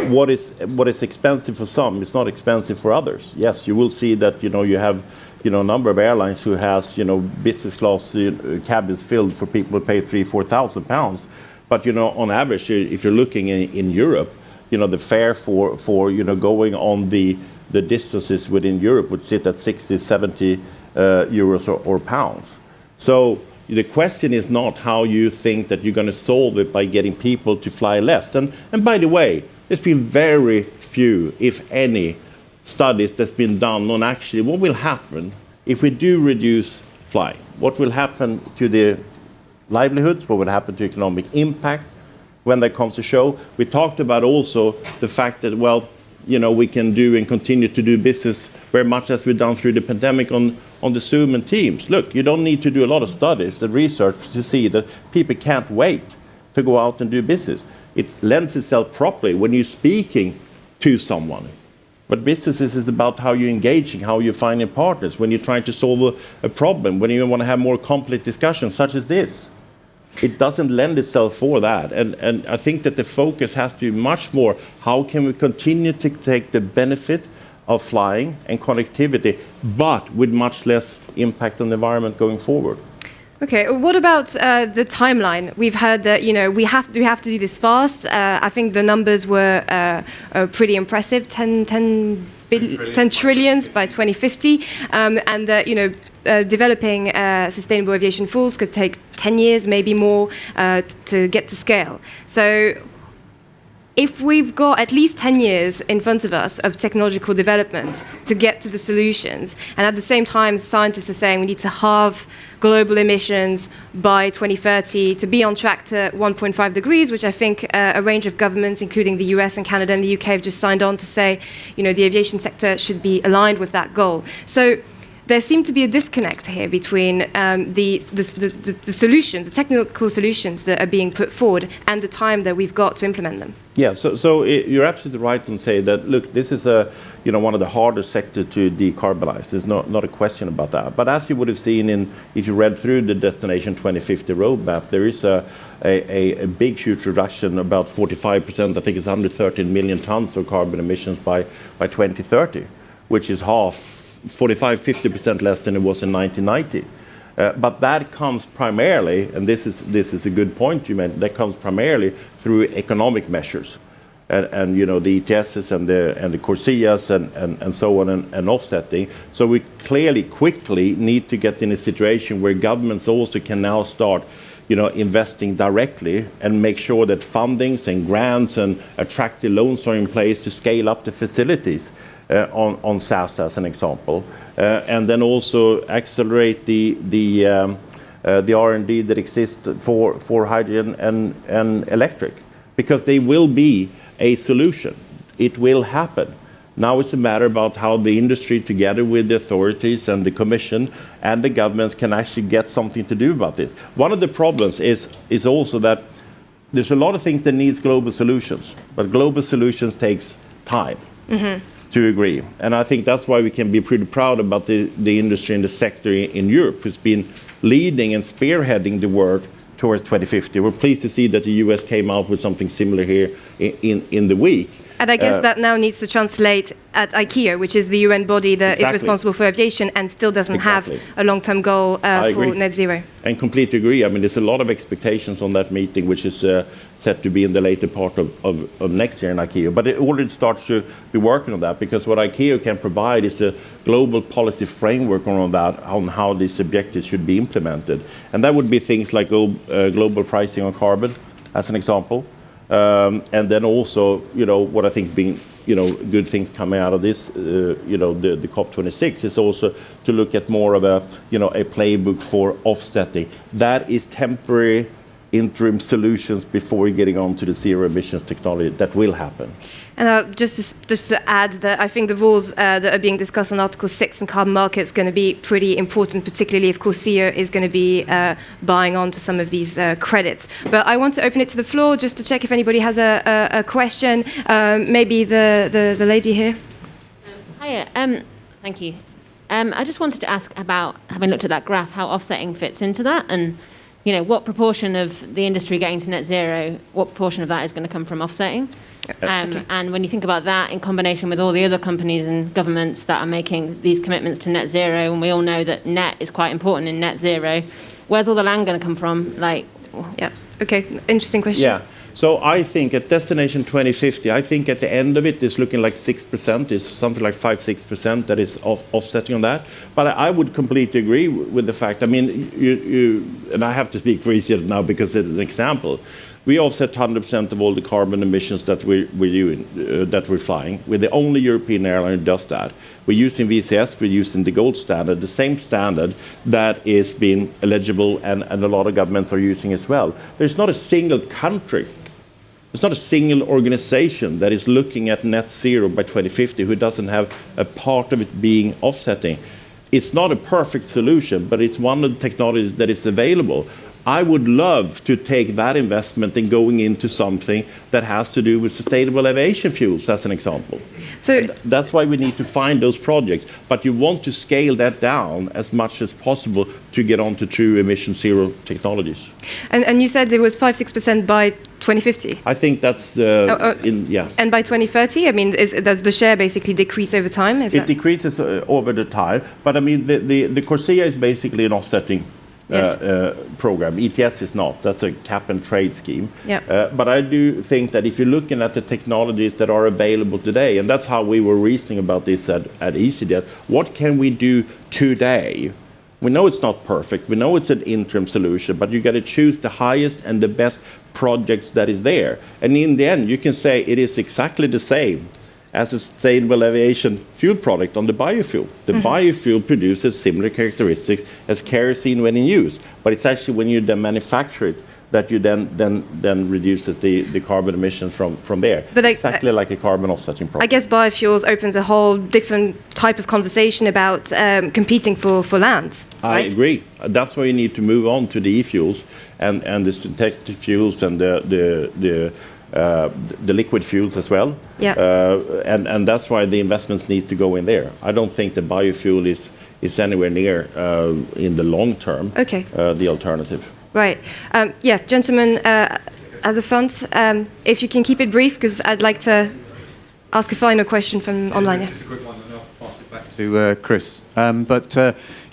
what is expensive for some. It's not expensive for others. Yes, you will see that you have a number of airlines who has business class cabins filled for people who pay £3,000-4,000 pounds. But on average, if you're looking in Europe, the fare for going on the distances within Europe would sit at 60-70 euros or pounds. So the question is not how you think that you're going to solve it by getting people to fly less. And by the way, there's been very few, if any, studies that's been done on actually what will happen if we do reduce flying. What will happen to the livelihoods? What will happen to economic impact when that comes to show? We talked about also the fact that, we can do and continue to do business very much as we've done through the pandemic on the Zoom and Teams. Look, you don't need to do a lot of studies and research to see that people can't wait to go out and do business. It lends itself properly when you're speaking to someone. But businesses is about how you're engaging, how you're finding partners, when you're trying to solve a problem, when you want to have more complex discussions such as this. It doesn't lend itself for that. And I think that the focus has to be much more, how can we continue to take the benefit of flying and connectivity, but with much less impact on the environment going forward. Okay, what about the timeline? We've heard that we have to do this fast. I think the numbers were pretty impressive, 10 trillions by 2050, and that developing sustainable aviation fuels could take 10 years, maybe more, to get to scale. So if we've got at least 10 years in front of us of technological development to get to the solutions, and at the same time scientists are saying we need to halve global emissions by 2030 to be on track to 1.5 degrees, which I think a range of governments, including the US and Canada and the UK, have just signed on to say, the aviation sector should be aligned with that goal. So there seemed to be a disconnect here between the solutions, the technical solutions that are being put forward and the time that we've got to implement them. Yeah, so you're absolutely right in saying that, look, this is one of the hardest sectors to decarbonize. There's not a question about that. But as you would have seen if you read through the Destination 2050 roadmap, there is a big, huge reduction, about 45%, I think it's 113 million tons of carbon emissions by 2030, which is half, 45-50% less than it was in 1990. But that comes primarily, and this is a good point you made, that comes primarily through economic measures. And the ETSs and the CORSIAs and so on and offsetting. So we quickly need to get in a situation where governments also can now start investing directly and make sure that fundings and grants and attractive loans are in place to scale up the facilities on SAF as an example. And then also accelerate the R&D that exists for hydrogen and electric, because they will be a solution. It will happen. Now it's a matter about how the industry, together with the authorities and the Commission and the governments, can actually get something to do about this. One of the problems is also that there's a lot of things that needs global solutions, but global solutions takes time. Mm-hmm. To agree. And I think that's why we can be pretty proud about the industry and the sector in Europe, who's been leading and spearheading the work towards 2050. We're pleased to see that the US came out with something similar here in the week. And I guess that now needs to translate at ICAO, which is the UN body that is responsible for aviation and still doesn't have a long-term goal for net zero. And completely agree. I mean, there's a lot of expectations on that meeting, which is set to be in the later part of next year in ICAO. But it already starts to be working on that, because what ICAO can provide is a global policy framework on that, on how these objectives should be implemented. And that would be things like global pricing on carbon, as an example. And then also, what I think being, good things coming out of this, the COP26 is also to look at more of a playbook for offsetting. That is temporary interim solutions before getting on to the zero emissions technology. That will happen. And just to add that I think the rules that are being discussed on Article 6 and carbon markets is going to be pretty important, particularly if CORSIA is going to be buying onto some of these credits. But I want to open it to the floor just to check if anybody has a question. Maybe the lady here. Hiya. Thank you. I just wanted to ask about, having looked at that graph, how offsetting fits into that, and what proportion of the industry getting to net zero, what proportion of that is going to come from offsetting? Okay. And when you think about that in combination with all the other companies and governments that are making these commitments to net zero, and we all know that net is quite important in net zero, where's all the land going to come from? Yeah. Okay. Interesting question. Yeah. So I think at Destination 2050, I think at the end of it, it's looking like 6%, it's something like 5-6% that is offsetting on that. But I would completely agree with the fact, I mean, you and I have to speak for EasyJet now because it's an example. We offset 100% of all the carbon emissions that we're doing, that we're flying. We're the only European airline who does that. We're using VCS, we're using the gold standard, the same standard that is being eligible and a lot of governments are using as well. There's not a single country, there's not a single organization that is looking at net zero by 2050 who doesn't have a part of it being offsetting. It's not a perfect solution, but it's one of the technologies that is available. I would love to take that investment in going into something that has to do with sustainable aviation fuels, as an example. So that's why we need to find those projects. But you want to scale that down as much as possible to get onto true emission zero technologies. And you said there was 5-6% by 2050? I think that's, yeah. And by 2030, I mean, does the share basically decrease over time? It decreases over the time. But I mean, the CORSIA is basically an offsetting program. ETS is not. That's a cap and trade scheme. Yep. But I do think that if you're looking at the technologies that are available today, and that's how we were reasoning about this at EasyJet, what can we do today? We know it's not perfect. We know it's an interim solution, but you got to choose the highest and the best projects that is there. And in the end, you can say it is exactly the same as a sustainable aviation fuel product on the biofuel. The biofuel produces similar characteristics as kerosene when in use, but it's actually when you then manufacture it that you then reduces the carbon emissions from there. But exactly like a carbon offsetting problem. I guess biofuels opens a whole different type of conversation about competing for land. I agree. That's why you need to move on to the e-fuels and the synthetic fuels and the liquid fuels as well. Yeah. And that's why the investments need to go in there. I don't think the biofuel is anywhere near in the long term the alternative. Right. Yeah, gentlemen at the front, if you can keep it brief, because I'd like to ask a final question from online. Just a quick one, and I'll pass it back to Chris.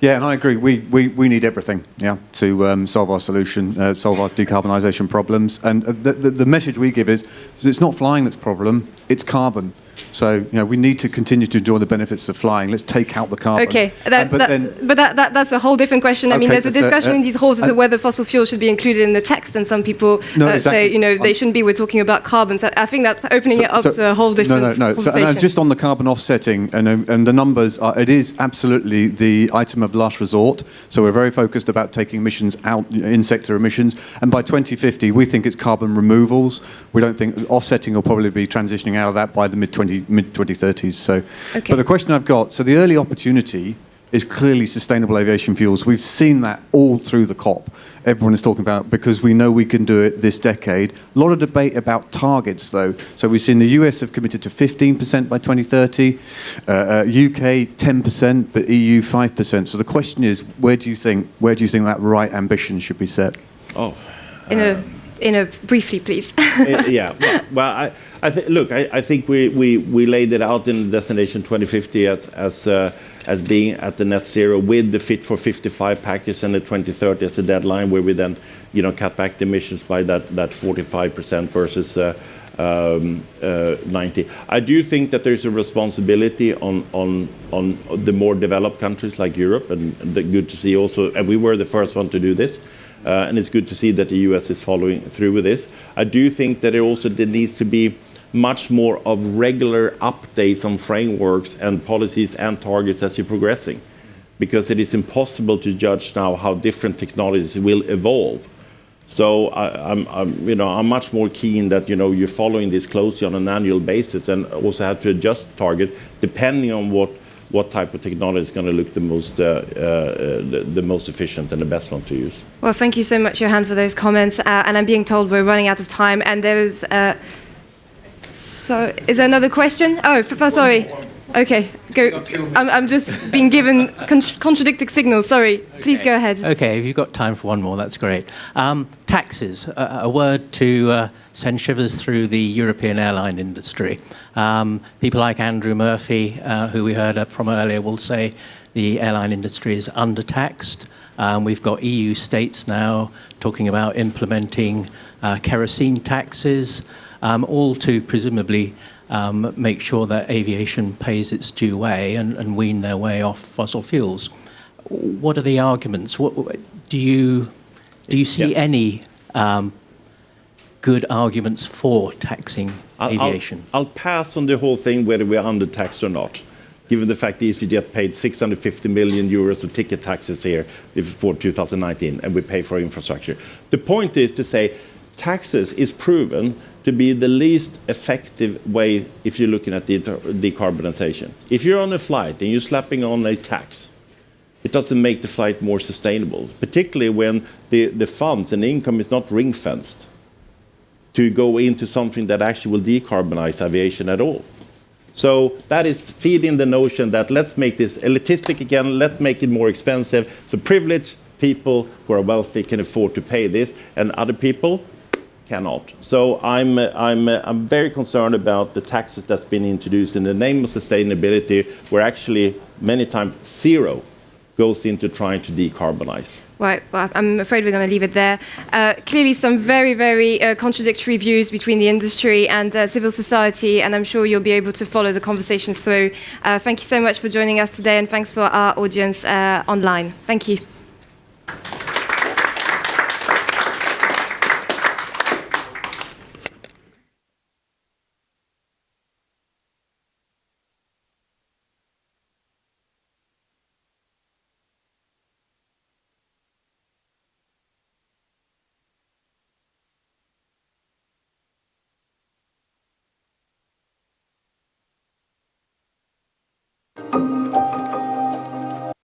Yeah, and I agree. We need everything, to solve our solution, solve our decarbonisation problems. And the message we give is it's not flying that's the problem; it's carbon. So we need to continue to enjoy the benefits of flying. Let's take out the carbon. Okay, but that's a whole different question. I mean, there's a discussion in these halls as to whether fossil fuels should be included in the text, and some people say they shouldn't be. We're talking about carbon. So I think that's opening it up to a whole different conversation. And just on the carbon offsetting, and the numbers are, it is absolutely the item of last resort. So we're very focused about taking emissions out, in-sector emissions, and by 2050 we think it's carbon removals. We don't think offsetting will probably be transitioning out of that by the mid-2030s. So, but the question I've got, so the early opportunity is clearly sustainable aviation fuels. We've seen that all through the COP. Everyone is talking about, because we know we can do it this decade. A lot of debate about targets, though. So we've seen the US have committed to 15% by 2030, UK 10%, but EU 5%. So the question is, where do you think that right ambition should be set? Briefly, please. Well, I think we laid it out in Destination 2050 as being at the net zero with the Fit for 55 package and the 2030 as a deadline, where we then cut back the emissions by that 45% versus 90. I do think that there's a responsibility on the more developed countries like Europe, and good to see also, and we were the first one to do this. And it's good to see that the US is following through with this. I do think that there needs to be much more of regular updates on frameworks and policies and targets as you're progressing, because it is impossible to judge now how different technologies will evolve. So I'm much more keen that you're following this closely on an annual basis, and also have to adjust targets depending on what type of technology is going to look the most efficient and the best one to use. Well, thank you so much, Johann, for those comments. And I'm being told we're running out of time. And there is... so, is there another question? Oh, sorry. Okay, go. I'm just being given contradicting signals. Sorry. Please go ahead. Okay, if you've got time for one more, that's great. Taxes, a word to send shivers through the European airline industry. People like Andrew Murphy, who we heard from earlier, will say the airline industry is undertaxed. We've got EU states now talking about implementing kerosene taxes, all to presumably make sure that aviation pays its due way and wean their way off fossil fuels. What are the arguments? Do you see any good arguments for taxing aviation? I'll pass on the whole thing whether we're undertaxed or not, given the fact that EasyJet paid 650 million euros of ticket taxes here for 2019, and we pay for infrastructure. The point is to say taxes is proven to be the least effective way if you're looking at decarbonization. If you're on a flight and you're slapping on a tax, it doesn't make the flight more sustainable, particularly when the funds and the income is not ring-fenced to go into something that actually will decarbonize aviation at all. So that is feeding the notion that let's make this elitistic again, let's make it more expensive, so privileged people who are wealthy can afford to pay this, and other people cannot. So I'm very concerned about the taxes that's been introduced in the name of sustainability, where actually many times zero goes into trying to decarbonize. Right, well, I'm afraid we're going to leave it there. Clearly some very, very contradictory views between the industry and civil society, and I'm sure you'll be able to follow the conversation through. Thank you so much for joining us today, and thanks for our audience online. Thank you. you.